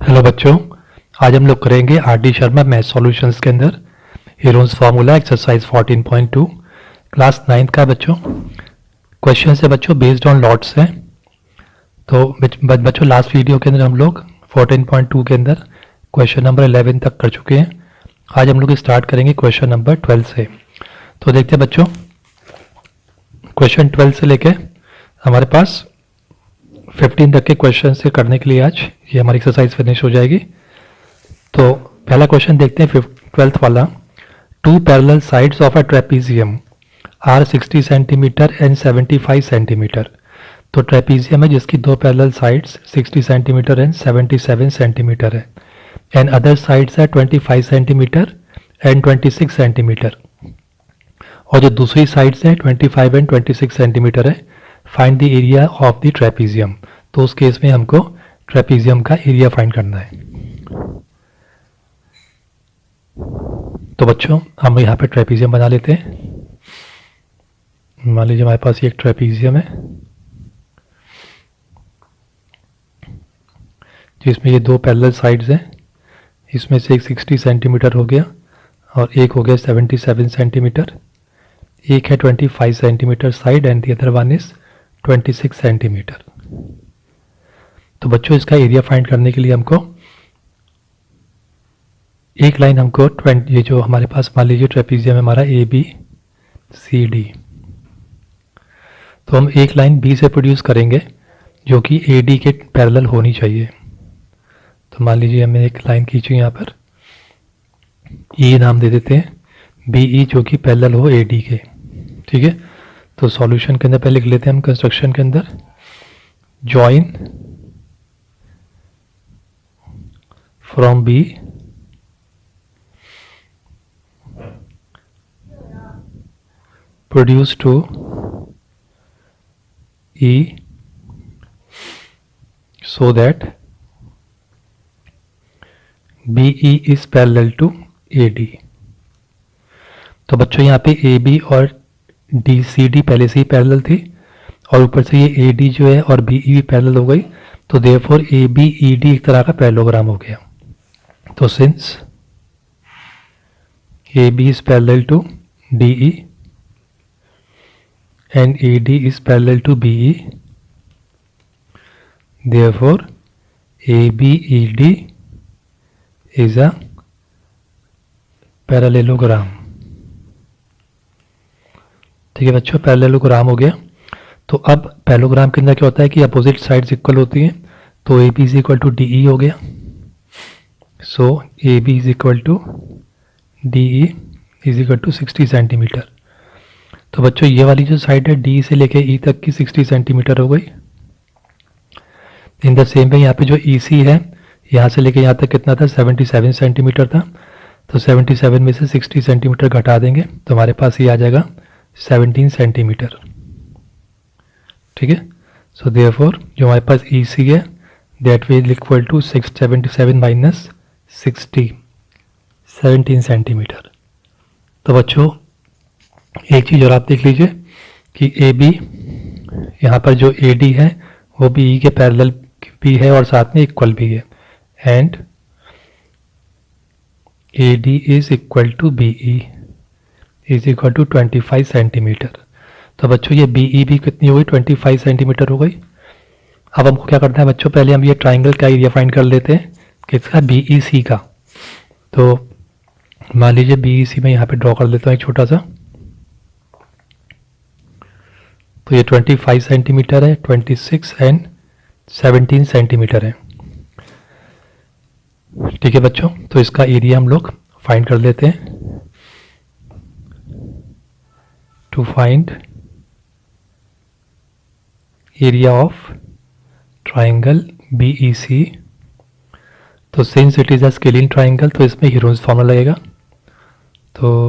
Hello बच्चों, आज हम लोग करेंगे R D Sharma math solutions के अंदर Heron's formula exercise 14.2 class 9th का बच्चों। क्वेश्चन है बच्चों बेस्ड ऑन लॉट्स है। तो बच्चों लास्ट वीडियो के अंदर हम लोग 14.2 के अंदर क्वेश्चन नंबर 11 तक कर चुके हैं। आज हम लोग स्टार्ट करेंगे क्वेश्चन नंबर 12 से। तो देखते हैं बच्चों, क्वेश्चन 12 से लेके हमारे पास 15 तक के क्वेश्चन से करने के लिए आज ये हमारी एक्सरसाइज फिनिश हो जाएगी। तो पहला क्वेश्चन देखते हैं 12th वाला। Two parallel sides of a trapezium are 60 centimetre and 75 centimetre. तो ट्रेपीजियम है जिसकी दो parallel sides 60 centimetre and 77 centimetre है, एंड अदर साइड्स है 25 सेंटीमीटर एंड 26 सेंटीमीटर, और जो दूसरी साइड्स है 25 एंड 26 सेंटीमीटर है। Find the area of the trapezium. तो उस केस में हमको ट्रेपीजियम का एरिया फाइंड करना है। तो बच्चों हम यहाँ पे ट्रेपीजियम बना लेते हैं। मान लीजिए हमारे पास ये एक ट्रेपीजियम है जिसमें ये दो पैरेलल साइड्स हैं। इसमें से एक 60 सेंटीमीटर हो गया और एक हो गया 77 सेंटीमीटर। एक है 25 centimetre side and the other one is 26 centimetre. तो बच्चों इसका एरिया फाइंड करने के लिए हमको एक लाइन हमको ये जो हमारे पास मान लीजिए ट्रेपीजियम है हमारा ए बी सी डी, तो हम एक लाइन बी से प्रोड्यूस करेंगे जो कि ए डी के पैरेलल होनी चाहिए। तो मान लीजिए हमें एक लाइन खींची यहाँ पर, ई नाम दे देते हैं, बी ई जो कि पैरेलल हो ए डी के। ठीक है, तो सॉल्यूशन के अंदर पहले लिख लेते हैं हम कंस्ट्रक्शन के अंदर, join from B produce to E so that BE is parallel to AD। तो बच्चों यहाँ पे AB और CD पहले से ही पैरेलल थी और ऊपर से ये AD जो है और BE भी पैरेलल हो गई, तो देयरफॉर ABED एक तरह का पैरेललोग्राम हो गया। तो since AB is parallel to DE and AD is parallel to BE, therefore ABED is a parallelogram। ठीक है बच्चों, पैरेललोग्राम हो गया। तो अब पैरेललोग्राम के अंदर क्या होता है कि अपोजिट साइड्स इक्वल होती हैं, तो AB is equal to DE हो गया। So AB is equal to DE is equal to 60 centimetre. तो बच्चों ये वाली जो साइड है D से लेके E तक की 60 सेंटीमीटर हो गई। इन द सेम वे यहाँ पे जो EC है यहाँ से लेके यहाँ तक कितना था, 77 सेंटीमीटर था। तो 77 में से 60 सेंटीमीटर घटा देंगे तो हमारे पास ये आ जाएगा 17 सेंटीमीटर। ठीक है, सो देयरफॉर जो हमारे पास EC है that will equal to 677 minus 60, 17 centimetre. तो बच्चों एक चीज़ और आप देख लीजिए कि AB यहाँ पर जो AD है वो भी E के पैरेलल भी है और साथ में इक्वल भी है, and AD is equal to BE is equal to 25 centimetre. तो बच्चों ये BE भी कितनी हो गई, 25 सेंटीमीटर हो गई। अब हमको क्या करना है बच्चों, पहले हम ये ट्राइंगल का एरिया फाइंड कर लेते हैं किसका, BEC का। तो मान लीजिए BEC में यहाँ पे ड्रॉ कर लेता हूँ एक छोटा सा। तो ये 25 सेंटीमीटर है, 26 एंड 17 सेंटीमीटर है। ठीक है बच्चों, तो इसका एरिया हम लोग फाइंड कर लेते हैं। To find area of triangle BEC, तो since it is a scaling triangle तो इसमें हीरोन्स फॉर्मूला लगेगा। तो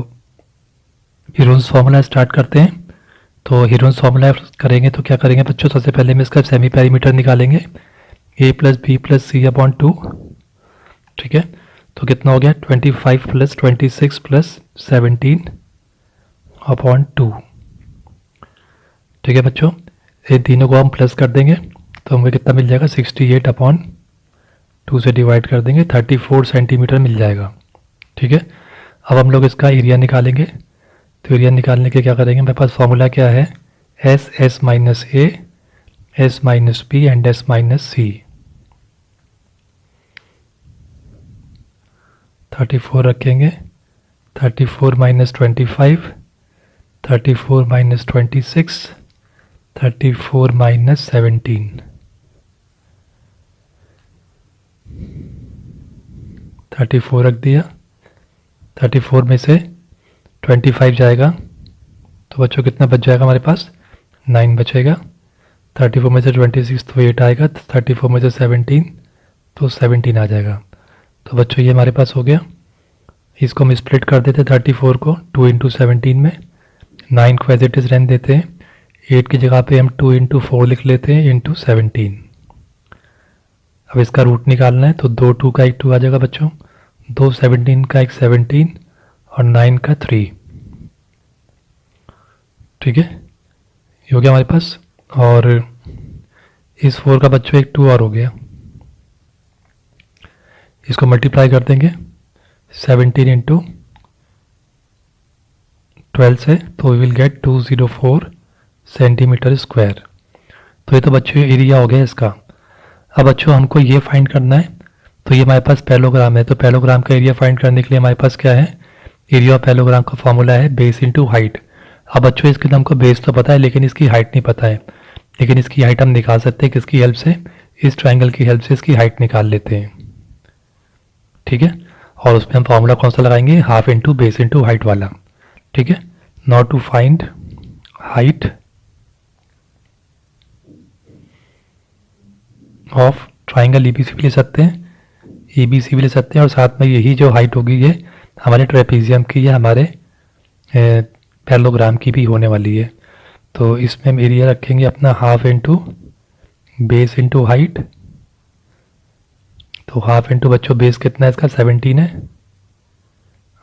हीरोन्स फॉर्मूला स्टार्ट करते हैं। तो हीरोन्स फॉर्मूला करेंगे तो क्या करेंगे बच्चों, सबसे पहले हम इसका सेमी पेरीमीटर निकालेंगे, A plus B plus C upon 2। ठीक है, तो कितना हो गया, 25 प्लस 26 प्लस 17 अपॉन 2। ठीक है बच्चों, ये तीनों को हम प्लस कर देंगे तो हमें कितना मिल जाएगा, 68 अपॉन 2 से डिवाइड कर देंगे, 34 सेंटीमीटर मिल जाएगा। ठीक है, अब हम लोग इसका एरिया निकालेंगे। तो एरिया निकालने के क्या करेंगे, मेरे पास फॉर्मूला क्या है, S minus A, S minus B and S minus C. 34 रखेंगे, 34 माइनस 25, 34 माइनस 26, 34 माइनस 17, 34 रख दिया। 34 में से 25 जाएगा तो बच्चों कितना बच जाएगा हमारे पास, 9 बचेगा। 34 में से 26 तो 8 आएगा, 34 में से 17 तो 17 आ जाएगा। तो बच्चों ये हमारे पास हो गया। इसको हम स्प्लिट कर देते 34 को 2 इंटू 17 में, 9 को एज इट इज़ रहने देते हैं, 8 की जगह पे हम 2 इंटू 4 लिख लेते हैं इंटू 17। अब इसका रूट निकालना है तो 2 2 का एक 2 आ जाएगा बच्चों, 2 17 का एक 17 और 9 का 3। ठीक है, ये हो गया हमारे पास। और इस 4 का बच्चों एक 2 और हो गया, इसको मल्टीप्लाई कर देंगे 17 इंटू 12 से, तो we will get 204 centimetre square. तो ये तो बच्चों एरिया हो गया इसका। अब बच्चों हमको ये फाइंड करना है, तो ये हमारे पास पैरेललोग्राम है, तो पैरेललोग्राम का एरिया फाइंड करने के लिए हमारे पास क्या है, एरिया ऑफ पैरेललोग्राम का फॉर्मूला है बेस इंटू हाइट। अब बच्चों इसके तो हमको बेस तो पता है लेकिन इसकी हाइट नहीं पता है, लेकिन इसकी हाइट हम निकाल सकते हैं किसकी हेल्प से, इस ट्राइंगल की हेल्प से इसकी हाइट निकाल लेते हैं। ठीक है, और उसमें हम फॉर्मूला कौन सा लगाएंगे, half into base into height वाला। ठीक है, now to find height of triangle EBC भी ले सकते हैं, ईबीसी भी ले सकते हैं, और साथ में यही जो हाइट होगी ये हमारे ट्रेपीजियम की या हमारे पैरेललोग्राम की भी होने वाली है। तो इसमें हम एरिया रखेंगे अपना half into base into height. तो हाफ इंटू बच्चों बेस कितना है इसका, 17 है,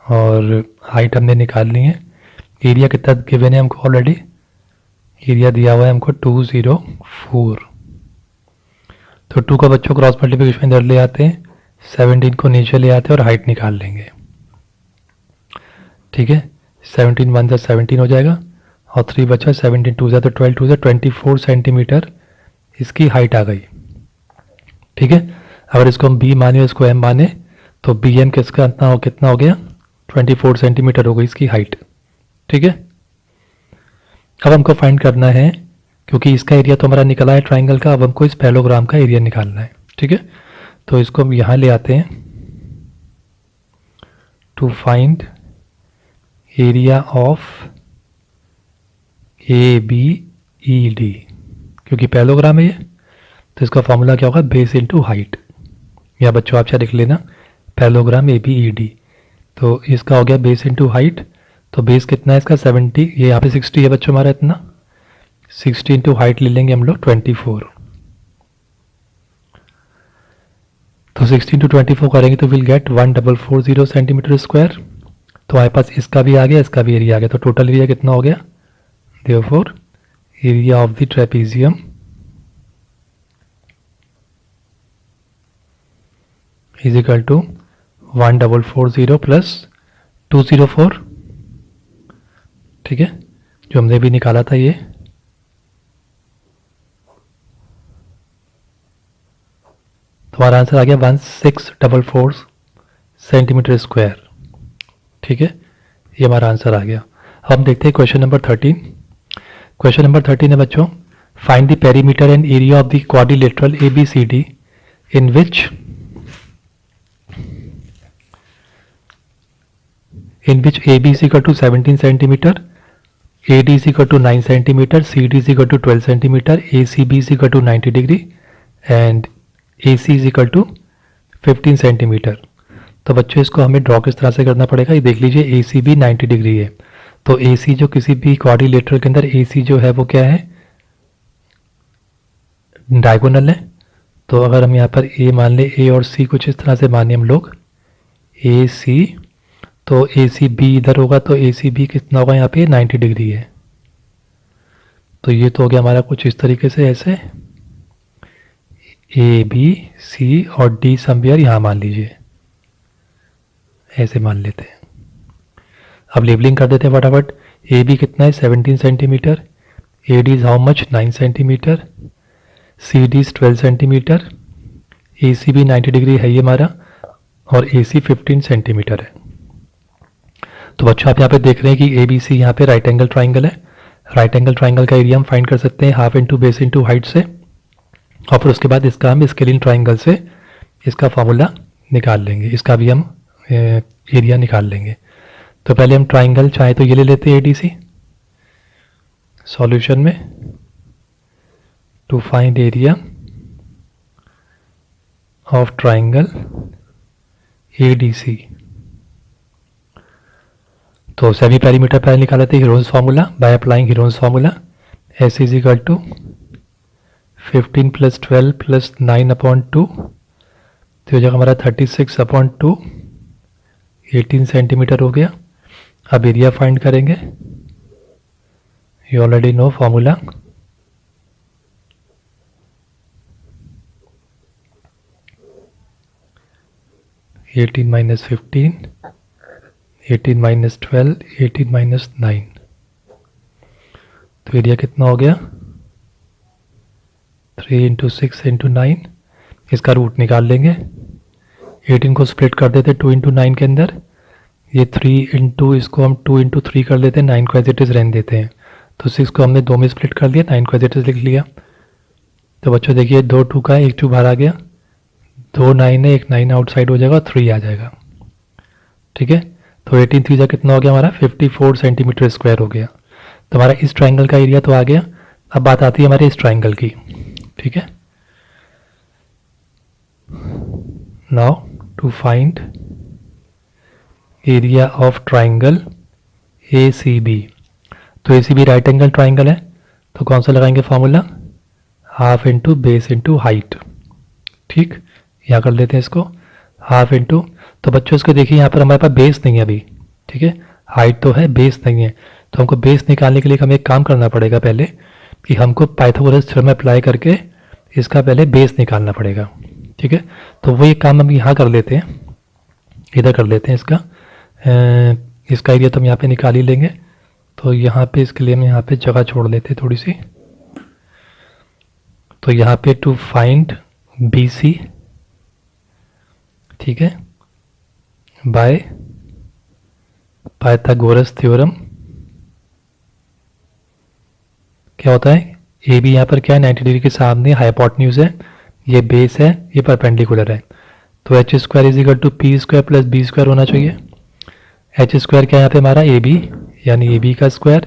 और हाइट हमने निकालनी है। एरिया कितना गिवन है हमको, ऑलरेडी एरिया दिया हुआ है हमको 204। तो 2 का बच्चों क्रॉस मल्टीप्लिकेशन इधर ले आते हैं, 17 को नीचे ले आते हैं और हाइट निकाल लेंगे। ठीक है, 17 1 से 17 हो जाएगा और 3 बचा, 17 2 से तो 12 2 से 24 सेंटीमीटर इसकी हाइट आ गई। ठीक है, अगर इसको हम बी माने इसको एम माने तो बी एम किसका कितना हो गया, 24 सेंटीमीटर हो गई इसकी हाइट। ठीक है, अब हमको फाइंड करना है, क्योंकि इसका एरिया तो हमारा निकला है ट्राइंगल का, अब हमको इस पैरेललोग्राम का एरिया निकालना है। ठीक है, तो इसको हम यहाँ ले आते हैं, to find area of A B E D, क्योंकि पैरेललोग्राम है ये, तो इसका फॉर्मूला क्या होगा, बेस इंटू हाइट। या बच्चों आप चाहे लिख लेना parallelogram A B E D, तो इसका हो गया बेस इंटू हाइट। तो बेस कितना है इसका 70, ये यहाँ पे 60 है बच्चों हमारा, इतना 60 इंटू हाइट ले लेंगे हम लोग 24। तो 16 इंटू 24 करेंगे तो विल गेट 1440 सेंटीमीटर स्क्वायर। तो हमारे पास इसका भी आ गया, इसका भी एरिया आ गया, तो टोटल एरिया कितना हो गया, therefore area of the trapezium is equal to 1440 plus 204। ठीक है, जो हमने भी निकाला था ये, तो हमारा आंसर आ गया 1644 सेंटीमीटर स्क्वायर। ठीक है, ये हमारा आंसर आ गया। अब हम देखते हैं क्वेश्चन नंबर 13। क्वेश्चन नंबर 13 है बच्चों, find the perimeter and area of the quadrilateral ABCD in which AB is equal to 17 centimeter, AD is equal to 9 centimeter, CD is equal to 12 centimeter, ACB is equal to 90 degree and AC is equal to 15 centimetre. तो बच्चों इसको हमें draw किस तरह से करना पड़ेगा, ये देख लीजिए ACB 90 डिग्री है, तो AC जो किसी भी क्वाड्रिलेटरल के अंदर AC जो है वो क्या है, डायगोनल है। तो अगर हम यहाँ पर A मान ले, A और C कुछ इस तरह से माने हम लोग, AC, तो ACB इधर होगा, तो ACB कितना होगा यहाँ पे 90 डिग्री है। तो ये तो हो गया हमारा कुछ इस तरीके से, ऐसे ए बी सी और डी समवेयर यहाँ मान लीजिए, ऐसे मान लेते हैं। अब लेबलिंग कर देते हैं फटाफट। ए बी कितना है 17 centimetre, A D is how much 9 centimetre, C D is 12 centimetre, A C भी 90 डिग्री है ये हमारा, और ए सी 15 सेंटीमीटर है। तो बच्चों आप यहाँ पे देख रहे हैं कि ए बी सी यहाँ पे राइट एंगल ट्राइंगल है। राइट एंगल ट्राइंगल का एरिया हम फाइंड कर सकते हैं half into base into height से, और फिर उसके बाद इसका हम स्केलिंग ट्राइंगल से इसका फॉर्मूला निकाल लेंगे, इसका भी हम एरिया निकाल लेंगे। तो पहले हम ट्राइंगल चाहे तो ये ले लेते हैं ए डी सी सॉल्यूशन में, to find area of triangle A D C. तो सेमी पेरीमीटर पहले निकाल लेते हैं Heron's formula by applying Heron's formula. S is equal to 15 plus 12 plus 9/2, तो हो जाएगा हमारा 36/2, 18 सेंटीमीटर हो गया। अब एरिया फाइंड करेंगे, you already know formula. Eighteen minus 15, 18 minus 12, 18 minus 9, तो एरिया कितना हो गया 3 इंटू 6 इंटू 9। इसका रूट निकाल लेंगे। 18 को स्प्लिट कर देते 2 इंटू 9 के अंदर, ये 3 इंटू, इसको हम 2 इंटू 3 कर लेते हैं, 9 को एज इट इज़ रहने देते हैं। तो 6 को हमने 2 में स्प्लिट कर दिया, 9 को एज इट इज़ लिख लिया। तो बच्चों देखिए 2 2 का 1 2 बाहर आ गया, 2 9 है, 1 9 आउटसाइड हो जाएगा, 3 आ जाएगा। ठीक है, तो 18 3 कितना हो गया हमारा 54 सेंटीमीटर स्क्वायर हो गया। तो हमारा इस ट्राइंगल का एरिया तो आ गया। अब बात आती है हमारे इस ट्राइंगल की। ठीक है, now to find area of triangle A C B. तो A C B right angle triangle है, तो कौन सा लगाएंगे formula, half into base into height. ठीक, यहाँ कर लेते हैं इसको हाफ इंटू। तो बच्चों इसको देखिए यहाँ पर हमारे पास बेस नहीं है अभी। ठीक है, हाइट तो है, बेस नहीं है। तो हमको बेस निकालने के लिए हमें एक काम करना पड़ेगा पहले, कि हमको पाइथागोरस थ्योरम अप्लाई करके इसका पहले बेस निकालना पड़ेगा। ठीक है, तो वो ये काम हम यहाँ कर लेते हैं, इधर कर लेते हैं इसका एरिया तो हम यहाँ पे निकाल ही लेंगे। तो यहाँ पे इसके लिए हम यहाँ पे जगह छोड़ लेते हैं थोड़ी सी। तो यहाँ पे टू फाइंड बी सी, ठीक है, बाय पाइथागोरस थ्योरम। क्या होता है, ए बी यहाँ पर क्या है 90 डिग्री के सामने हाइपोटेन्यूज है, ये बेस है, ये परपेंडिकुलर है। तो H square is equal to P square plus B square होना चाहिए। एच स्क्वायर क्या है यहाँ पे हमारा ए बी, यानी ए बी का स्क्वायर,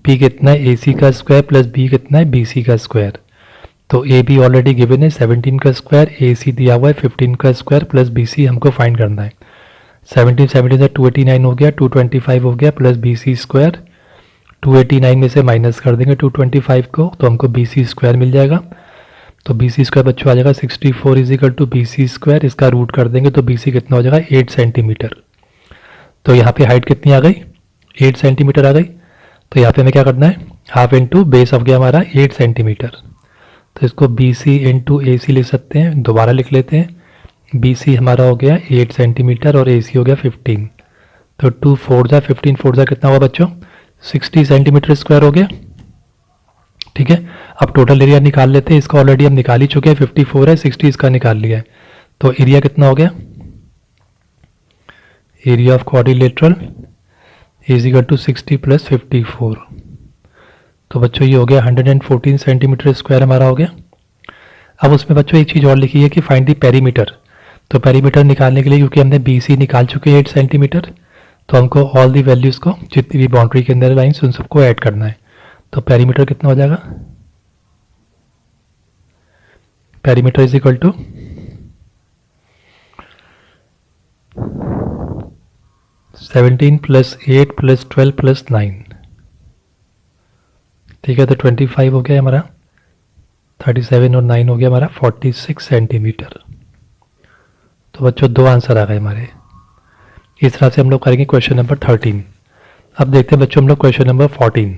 पी कितना है ए सी का स्क्वायर प्लस बी कितना है बी सी का स्क्वायर। तो ए बी ऑलरेडी गिवन है 17 का स्क्वायर, ए सी दिया हुआ है 15 का स्क्वायर प्लस बी सी हमको फाइंड करना है। 17 से 289 हो गया, 225 हो गया प्लस बी सी स्क्वायर। 289 में से माइनस कर देंगे 225 को, तो हमको बी सी स्क्वायर मिल जाएगा। तो बी सी स्क्वायर बच्चों आ जाएगा 64 is equal to B C square. इसका रूट कर देंगे तो बी सी कितना हो जाएगा 8 सेंटीमीटर। तो यहाँ पे हाइट कितनी आ गई 8 सेंटीमीटर आ गई। तो यहाँ पे हमें क्या करना है, हाफ इंटू बेस ऑफ गया हमारा 8 सेंटीमीटर। तो इसको बी सी इंटू ए सी लिख सकते हैं, दोबारा लिख लेते हैं। बी सी हमारा हो गया 8 सेंटीमीटर और ए सी हो गया 15। तो 2 4 जा 15 4 जा कितना हुआ बच्चों 60 सेंटीमीटर स्क्वायर हो गया। ठीक है, अब टोटल एरिया निकाल लेते हैं। इसका ऑलरेडी हम निकाल ही चुके हैं, 54 है, 60 इसका निकाल लिया है। तो एरिया कितना हो गया, area of quadrilateral is equal to 60 plus 54। तो बच्चों ये हो गया 114 सेंटीमीटर स्क्वायर हमारा हो गया। अब उसमें बच्चों एक चीज़ और लिखी है कि फाइंड दी पेरीमीटर। तो पेरीमीटर निकालने के लिए क्योंकि हमने बी सी निकाल चुके हैं 8 सेंटीमीटर, तो हमको ऑल दी वैल्यूज़ को जितनी भी बाउंड्री के अंदर लाइन्स उन सबको ऐड करना है। तो पेरीमीटर कितना हो जाएगा, perimeter is equal to 17 plus 8 plus 12 plus 9। ठीक है, तो 25 हो गया हमारा, 37 और 9 हो गया हमारा 46 सेंटीमीटर। तो बच्चों दो आंसर आ गए हमारे। इस तरह से हम लोग करेंगे क्वेश्चन नंबर 13। अब देखते हैं बच्चों हम लोग क्वेश्चन नंबर 14।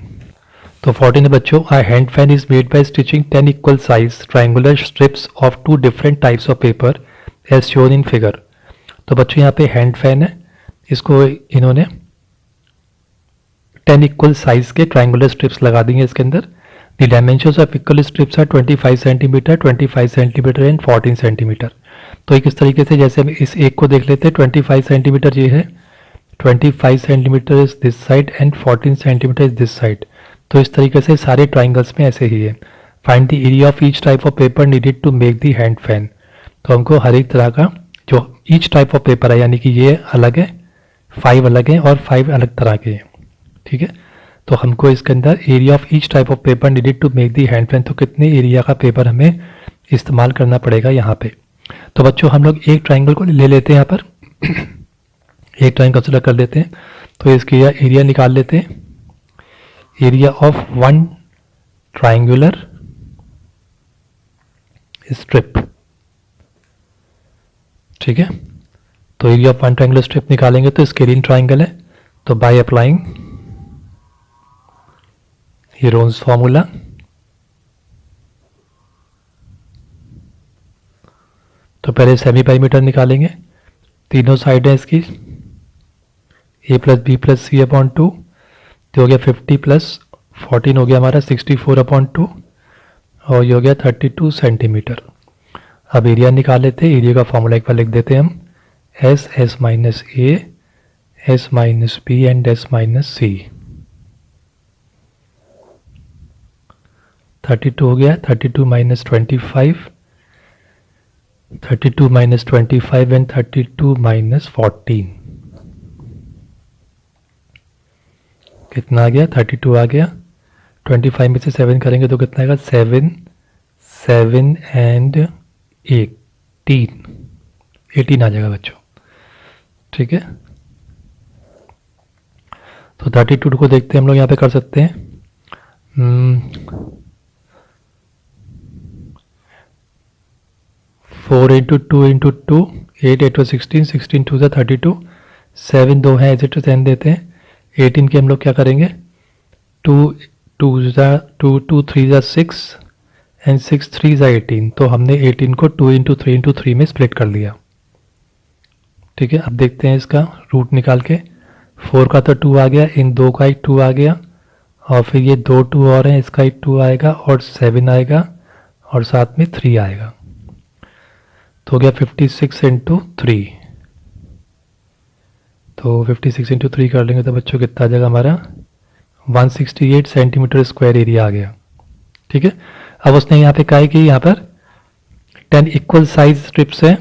तो 14 है बच्चों, a hand fan is made by stitching 10 equal size triangular strips of 2 different types of paper as shown in figure. तो बच्चों यहाँ पे हैंड फैन है, इसको इन्होंने 10 इक्वल साइज के ट्रायंगुलर स्ट्रिप्स लगा देंगे इसके अंदर। The dimensions of equal strips are 25 centimetre, 25 centimetre and 14 centimetre. तो एक इस तरीके से, जैसे हम इस एक को देख लेते हैं, 25 सेंटीमीटर ये है, 25 centimetre is this side and 14 centimetre is this side. तो इस तरीके से सारे ट्राइंगल्स में ऐसे ही है। Find the area of each type of paper needed to make the hand fan. तो हमको हर एक तरह का जो ईच टाइप ऑफ पेपर है, यानी कि ये अलग है, 5 अलग है और 5 अलग तरह के हैं, ठीक है। तो हमको इसके अंदर area of each type of paper needed to make the hand fan, तो कितने एरिया का पेपर हमें इस्तेमाल करना पड़ेगा यहाँ पे। तो बच्चों हम लोग एक ट्राइंगल को ले लेते हैं यहाँ पर एक ट्राइंगल कंसिडर कर लेते हैं। तो इसकी एरिया निकाल लेते हैं, area of one triangular strip, ठीक है। तो area of one triangular strip निकालेंगे तो स्केलिन ट्राइंगल है, तो बाय अप्लाइंग हीरोन्स फॉर्मूला, तो पहले सेमी पेरीमीटर निकालेंगे, तीनों साइड है इसकी, a plus B plus C upon 2, तो हो गया 50 प्लस 14 हो गया हमारा 64 अपॉन 2, और ये हो गया 32 सेंटीमीटर। अब एरिया निकाल लेते हैं, एरिया का फॉर्मूला एक बार लिख देते हैं हम, S minus A, S minus B and S minus C. 32 हो गया, 32 माइनस 25, 32 माइनस 25 एंड 32 माइनस 14, कितना आ गया, 32 आ गया। 25 में से 7 करेंगे तो कितना आएगा, 7 एंड 18 आ जाएगा बच्चों, ठीक है। तो 32 को देखते हैं हम लोग, यहाँ पे कर सकते हैं 4 इंटू 2 इंटू 2, 8 8 16, 16 2 32, 7 2 है एज इट इज देते हैं। 18 के हम लोग क्या करेंगे, 2 2 3 6 एंड 6 3 18, तो हमने 18 को 2 इंटू 3 इंटू 3 में स्प्लिट कर लिया, ठीक है। अब देखते हैं इसका रूट निकाल के, 4 का तो 2 आ गया, इन 2 का एक 2 आ गया, और फिर ये 2 2 और हैं, इसका एक 2 आएगा और 7 आएगा और साथ में 3 आएगा, तो हो गया 56 इंटू 3। तो 56 इंटू 3 कर लेंगे तो बच्चों कितना आ जाएगा हमारा, 168 सेंटीमीटर स्क्वायर एरिया आ गया, ठीक है। अब उसने यहाँ पे कहा है कि यहाँ पर 10 इक्वल साइज स्ट्रिप्स हैं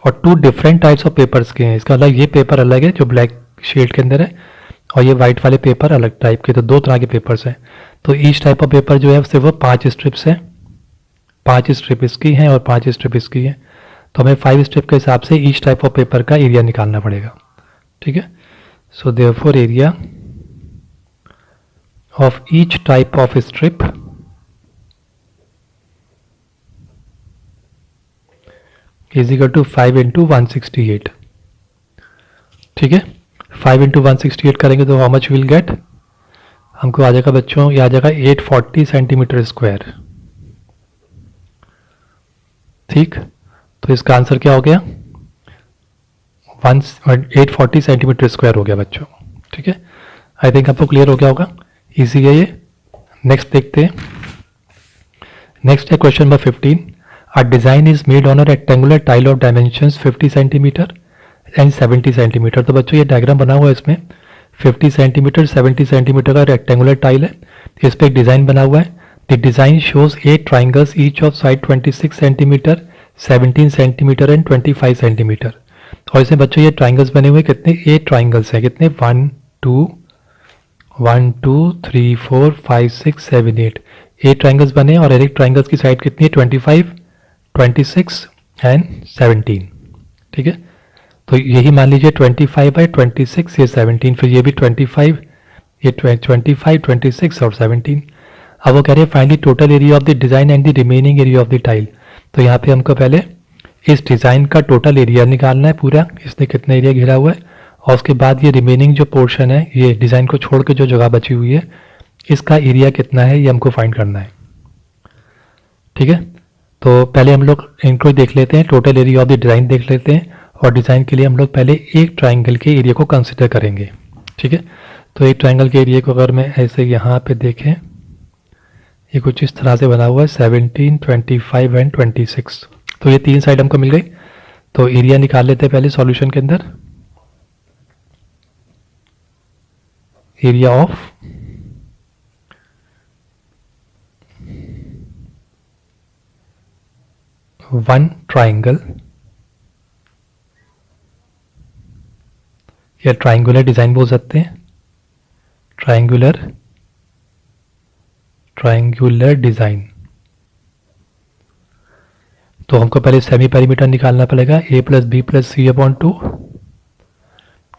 और 2 डिफरेंट टाइप्स ऑफ पेपर्स के हैं। इसका मतलब ये पेपर अलग है जो ब्लैक शेड के अंदर है, और ये वाइट वाले पेपर अलग टाइप के, तो 2 तरह के पेपर्स हैं। तो ईच टाइप ऑफ पेपर जो है सिर्फ वो 5 स्ट्रिप्स हैं, 5 स्ट्रिप इसकी हैं और 5 स्ट्रिप इसकी हैं। तो हमें 5 स्ट्रिप के हिसाब से ईच टाइप ऑफ पेपर का एरिया निकालना पड़ेगा, ठीक है। So therefore area of each type of strip is equal to 5 into 168, ठीक है। 5 इंटू 168 करेंगे तो हाउ मच विल गेट, हमको आ जाएगा बच्चों, ये आ जाएगा 840 सेंटीमीटर स्क्वायर, ठीक। तो इसका आंसर क्या हो गया, 840 सेंटीमीटर स्क्वायर हो गया बच्चों, ठीक है। आई थिंक आपको क्लियर हो गया होगा, इजी है ये। नेक्स्ट देखते हैं, नेक्स्ट है question number 15। A design is made on a rectangular tile of dimensions 50 centimetre and 70 centimetre. तो बच्चों ये डायग्राम बना हुआ है, इसमें 50 सेंटीमीटर 70 सेंटीमीटर का रेक्टेंगुलर टाइल है, इस पर एक डिज़ाइन बना हुआ है। The design shows 8 triangles each of side 26 centimetre, 17 centimetre and 25 centimetre. और इसमें बच्चों ये ट्राइंगल्स बने हुए कितने, 8 ट्राइंगल्स हैं, कितने 1 2 3 4 5 6 7 8 ट्राइंगल्स बने, और एक ट्राइंगल्स की साइड कितनी है 25 26 एंड 17, ठीक है। तो यही मान लीजिए 25 बाई 26, ये 17, फिर ये भी 25, ये 25 26 और 17। अब वो कह रहे हैं find the total area of the design and the remaining area of the tile. तो यहाँ पे हमको पहले इस डिज़ाइन का टोटल एरिया निकालना है पूरा, इसने कितना एरिया घेरा हुआ है, और उसके बाद ये रिमेनिंग जो पोर्शन है, ये डिज़ाइन को छोड़ के जो जगह बची हुई है, इसका एरिया कितना है ये हमको फाइंड करना है। ठीक है, तो पहले हम लोग इनको देख लेते हैं, total area of the design देख लेते हैं, और डिज़ाइन के लिए हम लोग पहले एक ट्राइंगल के एरिया को कंसिडर करेंगे। ठीक है, तो एक ट्राइंगल के एरिया को अगर मैं ऐसे यहाँ पे देखें, ये कुछ इस तरह से बना हुआ है 17, 25 एंड 26। तो ये तीन साइड हमको मिल गई। तो एरिया निकाल लेते हैं पहले सॉल्यूशन के अंदर। एरिया ऑफ वन ट्राइंगल या ट्राइंगुलर डिज़ाइन बोल सकते हैं, ट्राइंगुलर डिज़ाइन। तो हमको पहले सेमी पेरीमीटर निकालना पड़ेगा। a plus B plus C upon 2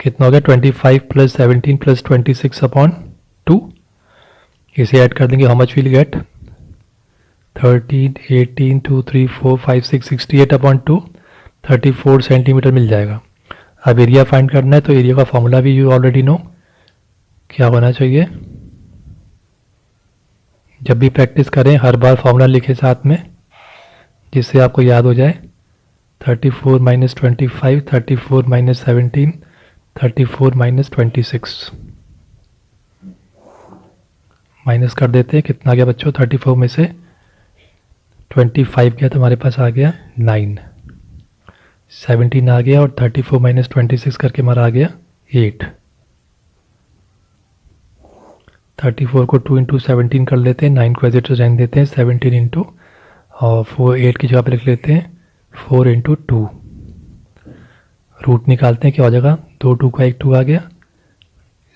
कितना हो गया 25 प्लस 17 प्लस 26 अपॉन 2। इसे ऐड कर देंगे, how much will get 13, 18, 2, 3, 4, 5, 6, 68 upon 2, 34 centimetre मिल जाएगा। अब एरिया फाइंड करना है, तो एरिया का फॉर्मूला भी यू ऑलरेडी नो क्या होना चाहिए। जब भी प्रैक्टिस करें हर बार फॉर्मूला लिखे साथ में, जिससे आपको याद हो जाए। 34 माइनस 25, 34 माइनस 17, 34 माइनस 26। माइनस कर देते हैं, कितना आ गया बच्चों, 34 में से 25 गया तो हमारे पास आ गया 9, 17 आ गया और 34 माइनस 26 करके हमारा आ गया 8। 34 को 2 इंटू 17 कर लेते हैं, 9 को एज इट इज रहने देते हैं, 17 इंटू और 4 8 की जगह पर लिख लेते हैं 4 इंटू 2। रूट निकालते हैं, क्या हो जाएगा, 2 2 का 1 2 आ गया,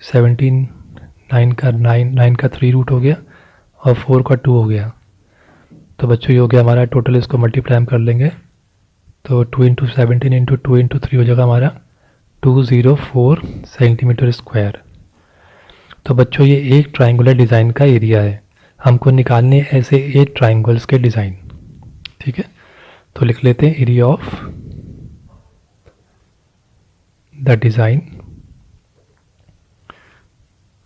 17 9 का 3 रूट हो गया और 4 का 2 हो गया। तो बच्चों ये हो गया हमारा टोटल, इसको मल्टीप्लाई हम कर लेंगे तो 2 इंटू 17 इंटू 2 इंटू 3 हो जाएगा हमारा 204 सेंटीमीटर स्क्वायर। तो बच्चों ये एक ट्राइंगुलर डिज़ाइन का एरिया है, हमको निकालने ऐसे 8 ट्राइंगल्स के डिज़ाइन। ठीक है, तो लिख लेते हैं area of the design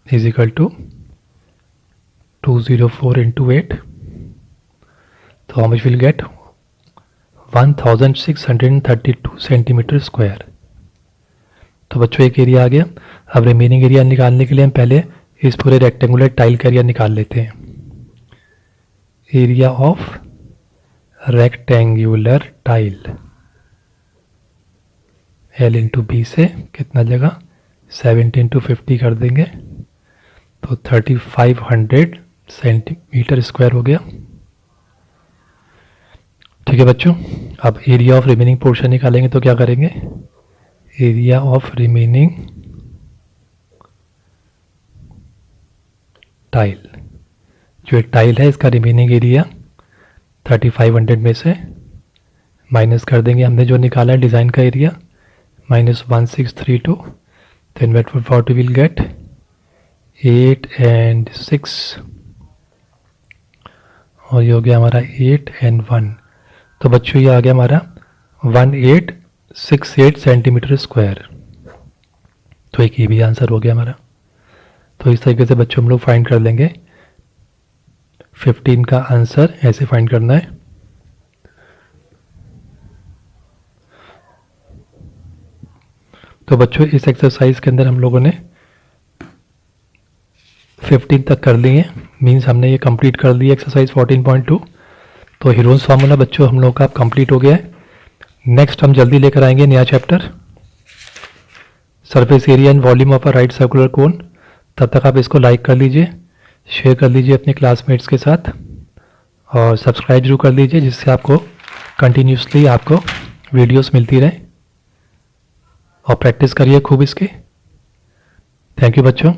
is equal to 204 into 8। तो how much will get 1632 centimetre square. तो बच्चों एक एरिया आ गया। अब रिमेनिंग एरिया निकालने के लिए हम पहले इस पूरे रेक्टेंगुलर टाइल का एरिया निकाल लेते हैं। Area of rectangular tile L into B से कितना जगह 70 इंटू 50 कर देंगे तो 3500 सेंटीमीटर स्क्वायर हो गया। ठीक है बच्चों, अब एरिया ऑफ रिमेनिंग पोर्शन निकालेंगे तो क्या करेंगे, एरिया ऑफ रिमेनिंग टाइल, जो एक टाइल है इसका रिमेनिंग एरिया 3500 में से माइनस कर देंगे हमने जो निकाला है डिज़ाइन का area -1632। then what we will get 8 and 6 और ये हो गया हमारा 8 and 1। तो बच्चों ये आ गया हमारा 1868 सेंटीमीटर स्क्वायर। तो एक ये भी आंसर हो गया हमारा। तो इस तरीके से बच्चों हम लोग फाइंड कर लेंगे 15 का आंसर, ऐसे फाइंड करना है। तो बच्चों इस एक्सरसाइज के अंदर हम लोगों ने 15 तक कर लिए, मीन्स हमने ये कंप्लीट कर लिया एक्सरसाइज 14.2। तो हीरोन्स फार्मूला बच्चों हम लोग का कंप्लीट हो गया है। नेक्स्ट हम जल्दी लेकर आएंगे नया chapter, surface area and volume of a right circular cone. तब तक आप इसको लाइक कर लीजिए, शेयर कर लीजिए अपने क्लासमेट्स के साथ और सब्सक्राइब जरूर कर लीजिए, जिससे आपको कंटिन्यूसली आपको वीडियोस मिलती रहे और प्रैक्टिस करिए खूब इसकी। थैंक यू बच्चों।